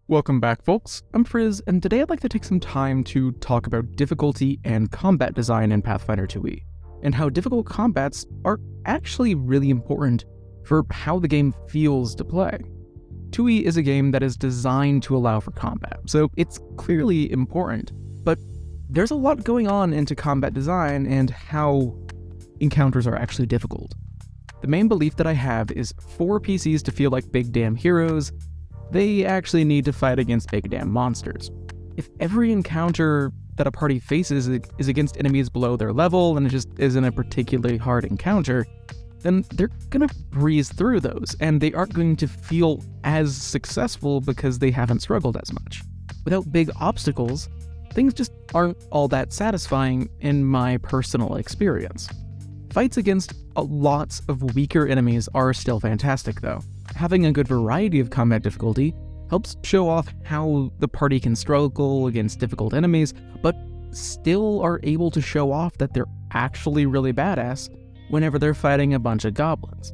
Welcome back, folks. I'm Frizz, and today I'd like to take some time to talk about difficulty and combat design in Pathfinder 2e, and how difficult combats are actually really important for how the game feels to play. 2e is a game that is designed to allow for combat, so it's clearly important, but there's a lot going on into combat design and how encounters are actually difficult. The main belief that I have is for PCs to feel like big damn heroes, they actually need to fight against big damn monsters. If every encounter that a party faces is against enemies below their level and it just isn't a particularly hard encounter, then they're gonna breeze through those, and they aren't going to feel as successful because they haven't struggled as much. Without big obstacles, things just aren't all that satisfying in my personal experience. Fights against lots of weaker enemies are still fantastic though. Having a good variety of combat difficulty helps show off how the party can struggle against difficult enemies, but still are able to show off that they're actually really badass whenever they're fighting a bunch of goblins.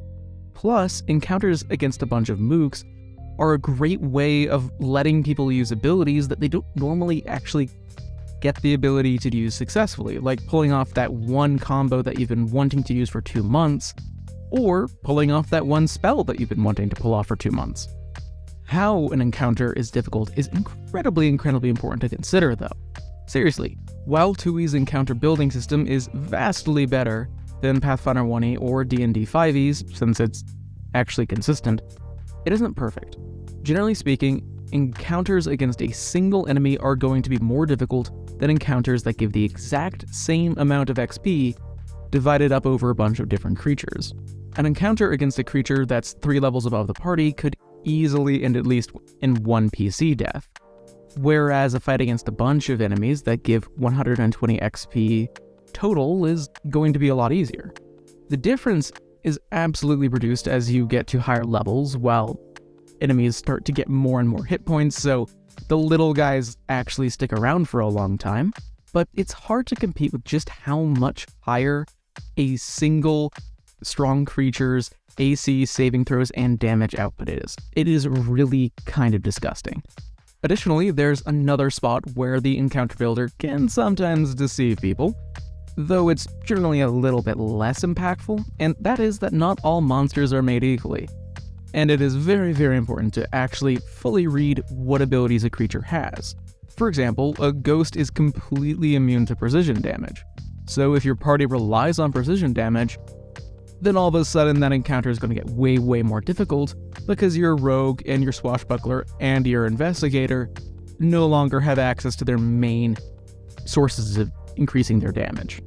Plus, encounters against a bunch of mooks are a great way of letting people use abilities that they don't normally actually get the ability to use successfully, like pulling off that one combo that you've been wanting to use for 2 months, or pulling off that one spell that you've been wanting to pull off for 2 months. How an encounter is difficult is incredibly important to consider though. Seriously, while 2e's encounter building system is vastly better than Pathfinder 1e or D&D 5e's, since it's actually consistent, it isn't perfect. Generally speaking, encounters against a single enemy are going to be more difficult than encounters that give the exact same amount of XP divided up over a bunch of different creatures. An encounter against a creature that's 3 levels above the party could easily end at least in 1 PC death, whereas a fight against a bunch of enemies that give 120 XP total is going to be a lot easier. The difference is absolutely reduced as you get to higher levels, while enemies start to get more and more hit points, so the little guys actually stick around for a long time, but it's hard to compete with just how much higher a single strong creature's AC, saving throws, and damage output is. It is really kind of disgusting. Additionally, there's another spot where the encounter builder can sometimes deceive people, though it's generally a little bit less impactful, and that is that not all monsters are made equally. And it is very important to actually fully read what abilities a creature has. For example, a ghost is completely immune to precision damage. So if your party relies on precision damage, then all of a sudden that encounter is going to get way more difficult because your rogue and your swashbuckler and your investigator no longer have access to their main sources of increasing their damage.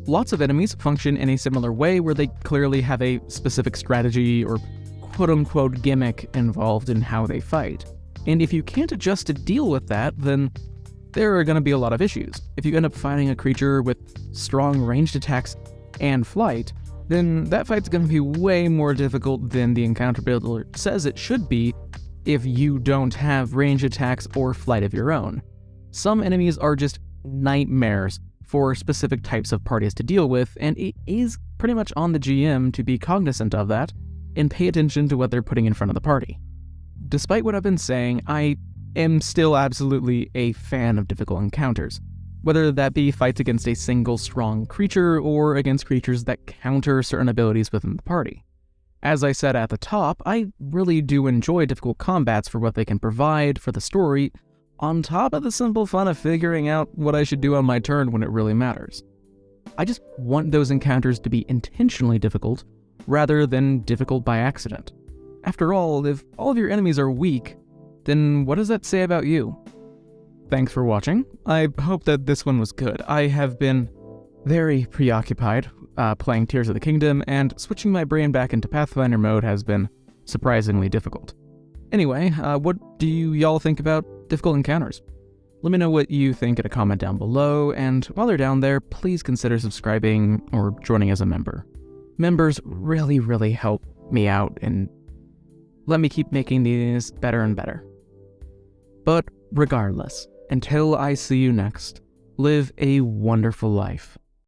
Lots of enemies function in a similar way where they clearly have a specific strategy or quote-unquote gimmick involved in how they fight. And if you can't adjust to deal with that, then there are going to be a lot of issues. If you end up fighting a creature with strong ranged attacks and flight, then that fight's going to be way more difficult than the encounter builder says it should be if you don't have range attacks or flight of your own. Some enemies are just nightmares for specific types of parties to deal with, and it is pretty much on the GM to be cognizant of that and pay attention to what they're putting in front of the party. Despite what I've been saying, I am still absolutely a fan of difficult encounters, whether that be fights against a single strong creature or against creatures that counter certain abilities within the party. As I said at the top, I really do enjoy difficult combats for what they can provide for the story, on top of the simple fun of figuring out what I should do on my turn when it really matters. I just want those encounters to be intentionally difficult, rather than difficult by accident. After all, if all of your enemies are weak, then what does that say about you? Thanks for watching. I hope that this one was good. I have been very preoccupied playing Tears of the Kingdom, and switching my brain back into Pathfinder mode has been surprisingly difficult. Anyway, what do y'all think about difficult encounters? Let me know what you think in a comment down below, and while you're down there, please consider subscribing or joining as a member. Members really help me out and let me keep making these better and better. But regardless, until I see you next, live a wonderful life.